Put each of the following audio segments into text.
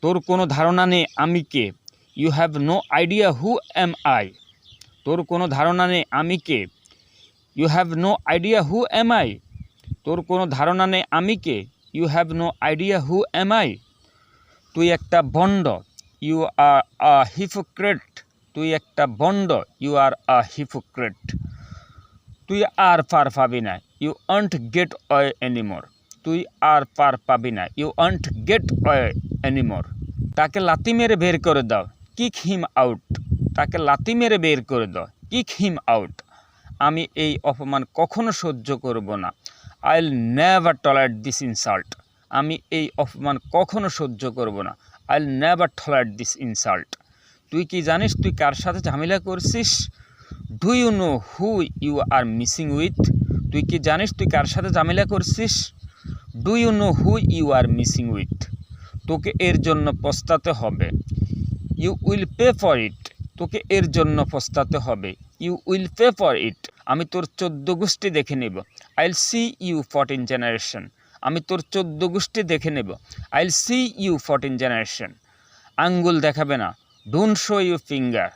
তোর কোনো ধারণা নেই আমি কে। You have no idea who am I. তোর কোনো ধারণা নেই আমি কে। You have no idea who am I. তোর কোনো ধারণা নেই আমি কে। You have no idea who am I. তুই একটা ভণ্ড। You are a hypocrite. তুই একটা ভণ্ড। You are a hypocrite. তুই আর পার পাবি না। You won't get away anymore. তুই আর পার পাবি না। You won't get away anymore. তাকে লাথি মেরে বের করে দাও। Kick him out. তাকে লাথি মেরে বের করে দাও। Kick him out. আমি এই অপমান কখনো সহ্য করব না। I will never tolerate this insult. আমি এই অপমান কখনো সহ্য করব না। I will never tolerate this insult. তুই কি জানিস তুই কার সাথে ঝামেলা করছিস? Do you know who you are missing with? তুই কি জানিস তুই কার সাথে ঝামেলা করছিস? Do you know who you are missing with? তোকে এর জন্য পস্তাতে হবে। You will pay for it. তোকে এর জন্য পস্তাতে হবে। You will pay for it. আমি তোর 14 গোষ্ঠী দেখে নেব। I will see you 14 generation. আমি তোর 14 গোষ্ঠী দেখে নেব। I will see you 14 generation. আঙ্গুল দেখাবে না। Don't show you finger.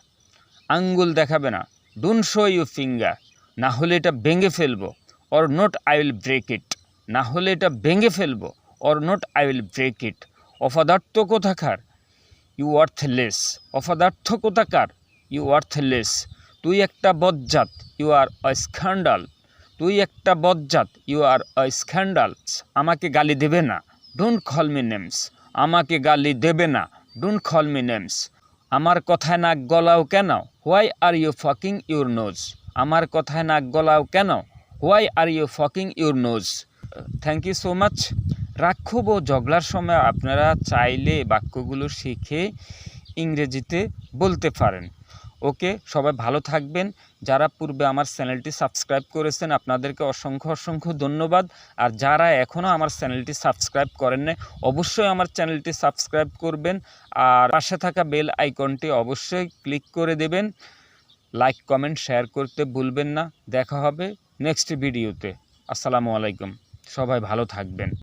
আঙ্গুল দেখাবে না। Don't show you finger. না হলে এটা ভেঙে ফেলবো। Or not I will break it. না হলে এটা ভেঙে ফেলবো। Or not I will break it. অপদার্থ কোথাকার। You worthless. অপদার্থ কোথাকার। You worthless. তুই একটা বজ্জাত। You are a scandal. তুই একটা বজ্জাত। You are a scandal. আমাকে গালি দেবে না। Don't call me names. আমাকে গালি দেবে না। Don't call me names. আমার কথায় নাক গলাও কেন? Why are you fucking your nose. আমার কথায় নাক গলাও কেন? Why are you fucking your nose. Thank you so much. রাক্ষব ও ঝগড়ার সময় আপনারা চাইলে বাক্যগুলো শিখে ইংরেজিতে বলতে পারেন। ওকে, সবাই ভালো থাকবেন। যারা পূর্বে আমার চ্যানেলটি সাবস্ক্রাইব করেছেন আপনাদেরকে অসংখ্য অসংখ্য ধন্যবাদ। আর যারা এখনও আমার চ্যানেলটি সাবস্ক্রাইব করেন নাই অবশ্যই আমার চ্যানেলটি সাবস্ক্রাইব করবেন। আর পাশে থাকা বেল আইকনটি অবশ্যই ক্লিক করে দেবেন। লাইক কমেন্ট শেয়ার করতে ভুলবেন না। দেখা হবে নেক্সট ভিডিওতে। আসসালামু আলাইকুম। সবাই ভালো থাকবেন।